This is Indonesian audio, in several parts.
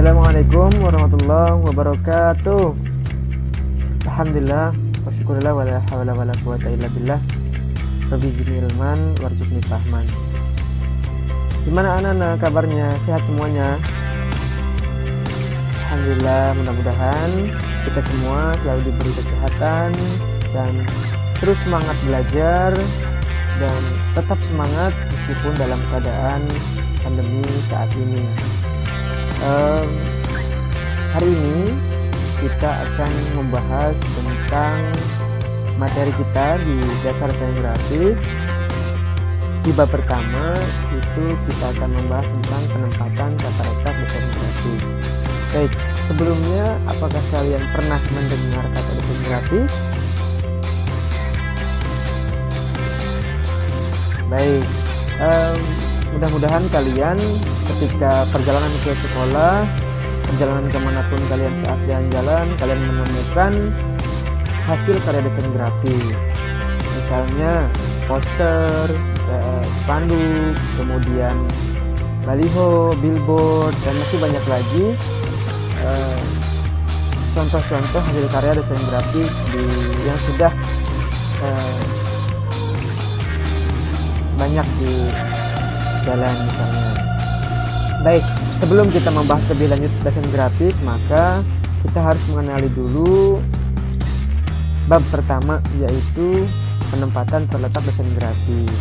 Assalamualaikum warahmatullahi wabarakatuh. Alhamdulillah wa syukurillah wa la hawla wa la quwata illa billah. Rabbi zidni ilman warzuqni fahman. Gimana anak-anak kabarnya? Sehat semuanya? Alhamdulillah, mudah-mudahan kita semua selalu diberi kesehatan dan terus semangat belajar dan tetap semangat meskipun dalam keadaan pandemi saat ini. Hari ini kita akan membahas tentang materi kita di dasar sains grafis. Di bab pertama itu kita akan membahas tentang penempatan tata letak desain grafis. Baik, sebelumnya apakah kalian pernah mendengar kata desain grafis? Baik, mudah-mudahan kalian ketika perjalanan ke sekolah, perjalanan kemanapun kalian saat jalan-jalan, kalian menemukan hasil karya desain grafis. Misalnya poster, spanduk, kemudian baliho, billboard, dan masih banyak lagi contoh-contoh hasil karya desain grafis yang sudah banyak di jalan misalnya. Baik, sebelum kita membahas lebih lanjut desain grafis, maka kita harus mengenali dulu bab pertama, yaitu penempatan terletak desain grafis.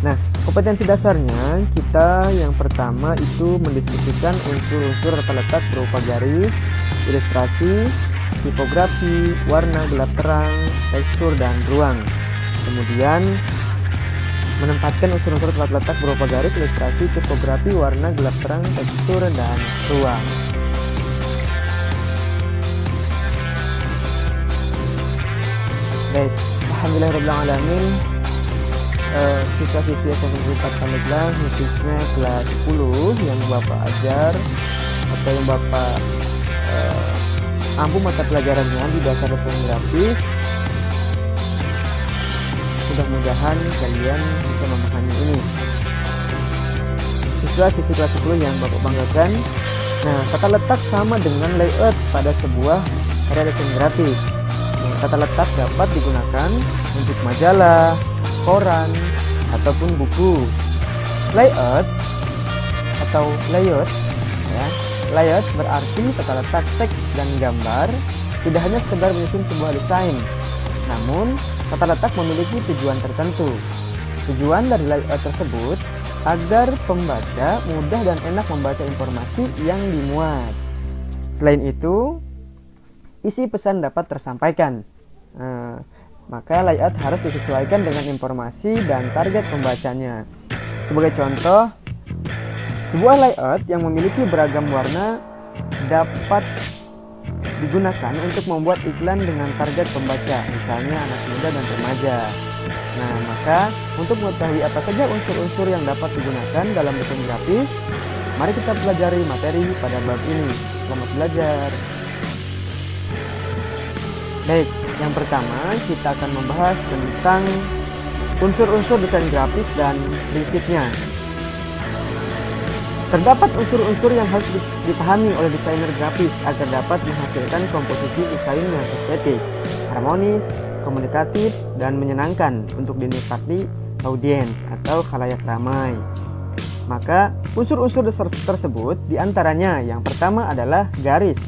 Nah, kompetensi dasarnya kita yang pertama itu mendiskusikan unsur-unsur tata letak berupa garis, ilustrasi, tipografi, warna gelap terang, tekstur, dan ruang. Kemudian menempatkan unsur-unsur tata letak berupa garis, ilustrasi, tipografi, warna gelap terang, tekstur, dan ruang. Baik, alhamdulillahirrahmanirrahim. Siswa-siswi SMP 4 Pandeglang, khususnya kelas 10 yang Bapak ajar atau yang Bapak ampu mata pelajarannya di dasar desain grafis, mudah-mudahan kalian bisa memahami ini. Siswa-siswi kelas 10 yang Bapak banggakan, nah, tata letak sama dengan layout pada sebuah karya desain grafis. Nah, tata letak dapat digunakan untuk majalah, koran, ataupun buku. Layout atau layout, ya, layout berarti tata letak teks dan gambar tidak hanya sekedar menyusun sebuah desain, namun tata letak memiliki tujuan tertentu. Tujuan dari layout tersebut agar pembaca mudah dan enak membaca informasi yang dimuat. Selain itu, isi pesan dapat tersampaikan. Maka layout harus disesuaikan dengan informasi dan target pembacanya. Sebagai contoh, sebuah layout yang memiliki beragam warna dapat digunakan untuk membuat iklan dengan target pembaca, misalnya anak muda dan remaja. Nah, maka untuk mengetahui apa saja unsur-unsur yang dapat digunakan dalam desain grafis, mari kita pelajari materi pada bab ini. Selamat belajar. Baik, yang pertama kita akan membahas tentang unsur-unsur desain grafis dan prinsipnya. Terdapat unsur-unsur yang harus dipahami oleh desainer grafis agar dapat menghasilkan komposisi desain yang estetik, harmonis, komunikatif, dan menyenangkan untuk dinikmati audiens atau khalayak ramai. Maka unsur-unsur tersebut diantaranya yang pertama adalah garis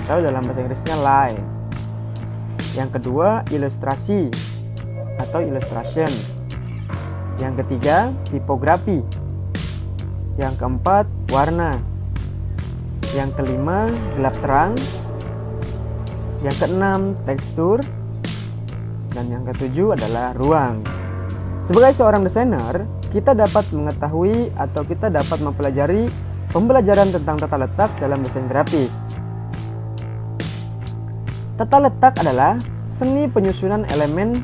atau dalam bahasa Inggrisnya line. Yang kedua, ilustrasi atau illustration. Yang ketiga, tipografi. Yang keempat, warna. Yang kelima, gelap terang. Yang keenam, tekstur. Dan yang ketujuh adalah ruang. Sebagai seorang desainer, kita dapat mengetahui atau kita dapat mempelajari pembelajaran tentang tata letak dalam desain grafis. Tata letak adalah seni penyusunan elemen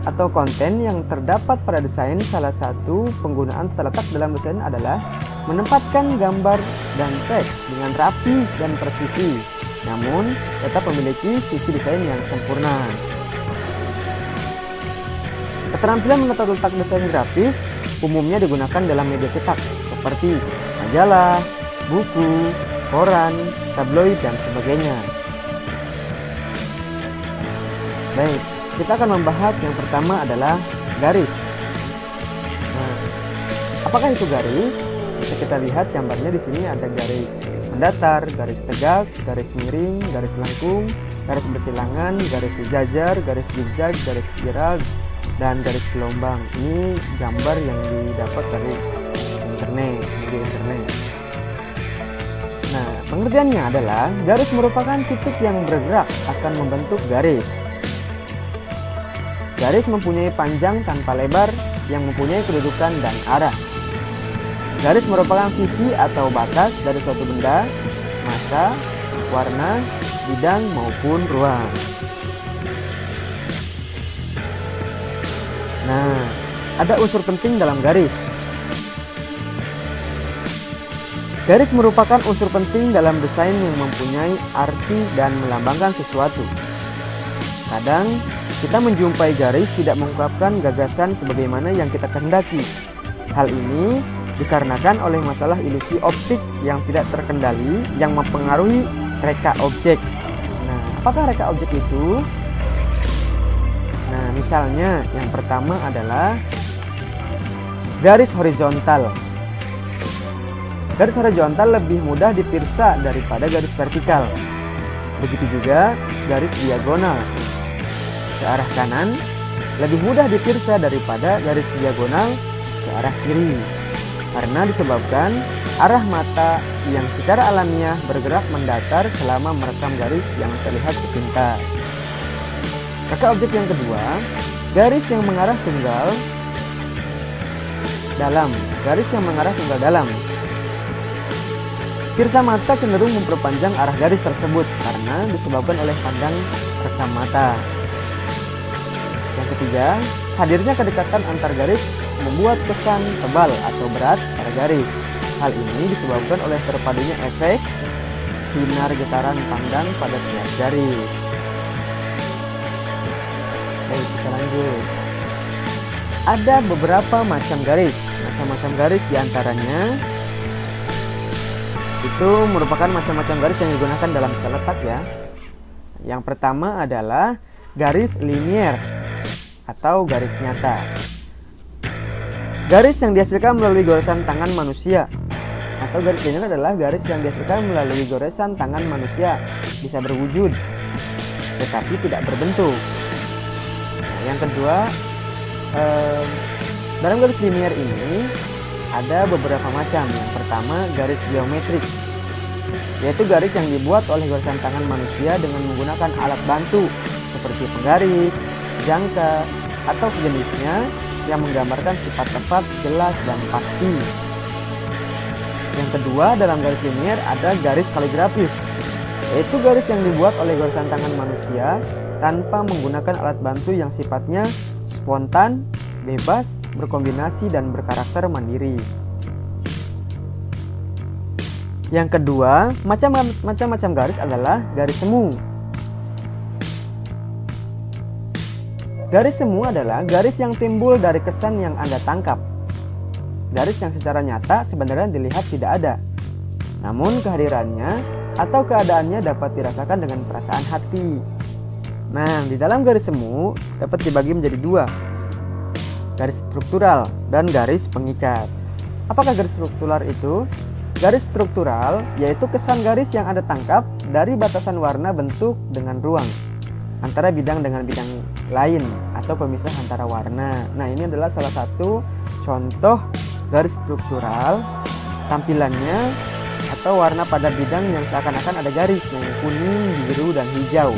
atau konten yang terdapat pada desain. Salah satu penggunaan tata letak dalam desain adalah menempatkan gambar dan teks dengan rapi dan presisi, namun tetap memiliki sisi desain yang sempurna. Keterampilan menata letak desain grafis umumnya digunakan dalam media cetak seperti majalah, buku, koran, tabloid, dan sebagainya. Baik, kita akan membahas yang pertama adalah garis. Nah, apakah itu garis? Bisa kita lihat gambarnya di sini ada garis mendatar, garis tegak, garis miring, garis lengkung, garis bersilangan, garis sejajar, garis zigzag, garis spiral, dan garis gelombang. Ini gambar yang didapat dari internet, media internet. Nah, pengertiannya adalah garis merupakan titik yang bergerak akan membentuk garis. Garis mempunyai panjang tanpa lebar yang mempunyai kedudukan dan arah. Garis merupakan sisi atau batas dari suatu benda, massa, warna, bidang maupun ruang. Nah, ada unsur penting dalam garis. Garis merupakan unsur penting dalam desain yang mempunyai arti dan melambangkan sesuatu. Kadang, kita menjumpai garis tidak mengungkapkan gagasan sebagaimana yang kita kehendaki. Hal ini dikarenakan oleh masalah ilusi optik yang tidak terkendali yang mempengaruhi reka objek. Nah, apakah reka objek itu? Nah, misalnya yang pertama adalah garis horizontal. Garis horizontal lebih mudah dipirsa daripada garis vertikal. Begitu juga garis diagonal. Ke arah kanan lebih mudah dipirsa daripada garis diagonal ke arah kiri, karena disebabkan arah mata yang secara alamiah bergerak mendatar selama merekam garis yang terlihat sepintas. Reka objek yang kedua, garis yang mengarah tunggal dalam. Garis yang mengarah tunggal dalam. Pirsa mata cenderung memperpanjang arah garis tersebut karena disebabkan oleh pandang rekam mata. Yang ketiga, hadirnya kedekatan antar garis membuat kesan tebal atau berat pada garis. Hal ini disebabkan oleh terpadunya efek sinar getaran pandang pada tiap garis. Baik, kita lanjut. Ada beberapa macam garis. Macam-macam garis diantaranya itu merupakan macam-macam garis yang digunakan dalam tata letak ya. Yang pertama adalah garis linier atau garis nyata. Garis yang dihasilkan melalui goresan tangan manusia atau garis linier adalah garis yang dihasilkan melalui goresan tangan manusia, bisa berwujud tetapi tidak berbentuk. Nah, yang kedua, dalam garis linier ini ada beberapa macam. Yang pertama, garis geometrik, yaitu garis yang dibuat oleh goresan tangan manusia dengan menggunakan alat bantu seperti penggaris, jangka, atau sejenisnya yang menggambarkan sifat tepat, jelas, dan pasti. Yang kedua, dalam garis linier ada garis kaligrafis, yaitu garis yang dibuat oleh goresan tangan manusia tanpa menggunakan alat bantu yang sifatnya spontan, bebas, berkombinasi, dan berkarakter mandiri. Yang kedua, macam-macam garis adalah garis semu. Garis semu adalah garis yang timbul dari kesan yang Anda tangkap. Garis yang secara nyata sebenarnya dilihat tidak ada, namun kehadirannya atau keadaannya dapat dirasakan dengan perasaan hati. Nah, di dalam garis semu dapat dibagi menjadi dua, garis struktural dan garis pengikat. Apakah garis struktural itu? Garis struktural yaitu kesan garis yang Anda tangkap dari batasan warna, bentuk, dengan ruang antara bidang dengan bidang lain atau pemisah antara warna. Nah, ini adalah salah satu contoh garis struktural. Tampilannya atau warna pada bidang yang seakan-akan ada garis yang kuning, biru, dan hijau.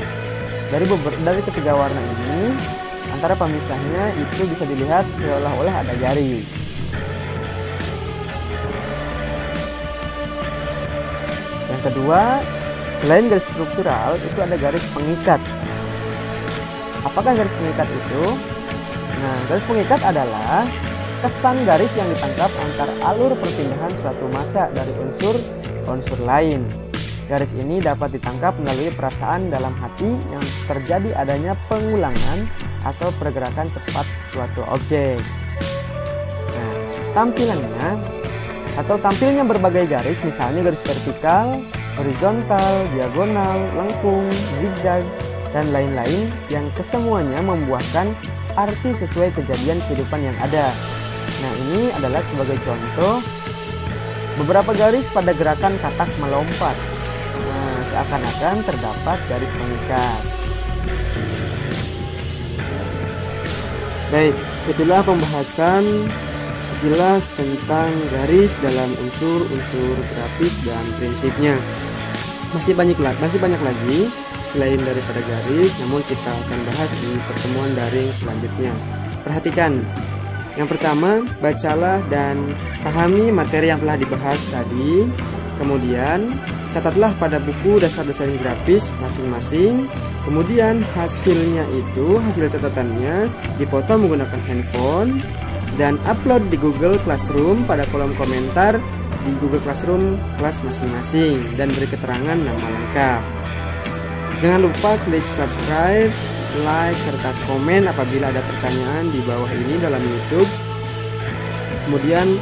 Dari ketiga warna ini, antara pemisahnya itu bisa dilihat seolah-olah ada garis. Yang kedua, selain garis struktural, itu ada garis pengikat. Apakah garis pengikat itu? Nah, garis pengikat adalah kesan garis yang ditangkap antara alur perpindahan suatu massa dari unsur lain. Garis ini dapat ditangkap melalui perasaan dalam hati yang terjadi adanya pengulangan atau pergerakan cepat suatu objek. Nah, tampilnya berbagai garis, misalnya garis vertikal, horizontal, diagonal, lengkung, zigzag, dan lain-lain yang kesemuanya membuahkan arti sesuai kejadian kehidupan yang ada. Nah, ini adalah sebagai contoh beberapa garis pada gerakan katak melompat. Nah, seakan-akan terdapat garis mengikat. Baik, itulah pembahasan sekilas tentang garis dalam unsur-unsur grafis dan prinsipnya. Masih banyak lagi selain daripada garis, namun kita akan bahas di pertemuan daring selanjutnya. Perhatikan, yang pertama, bacalah dan pahami materi yang telah dibahas tadi. Kemudian, catatlah pada buku dasar desain grafis masing-masing. Kemudian, hasil catatannya dipoto menggunakan handphone dan upload di Google Classroom pada kolom komentar di Google Classroom kelas masing-masing dan beri keterangan nama lengkap. Jangan lupa klik subscribe, like, serta komen apabila ada pertanyaan di bawah ini dalam YouTube. Kemudian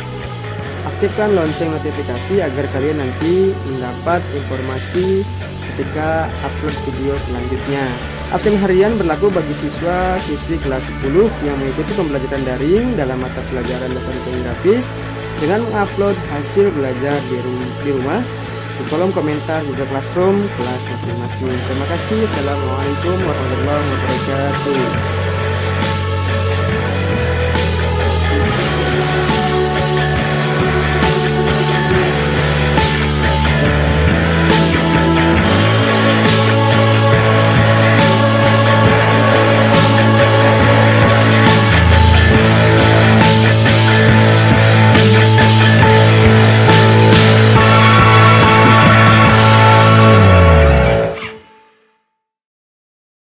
aktifkan lonceng notifikasi agar kalian nanti mendapat informasi ketika upload video selanjutnya. Absen harian berlaku bagi siswa-siswi kelas 10 yang mengikuti pembelajaran daring dalam mata pelajaran dasar desain grafis dengan mengupload hasil belajar di rumah di kolom komentar Google Classroom kelas masing-masing. Terima kasih. Assalamualaikum warahmatullahi wabarakatuh.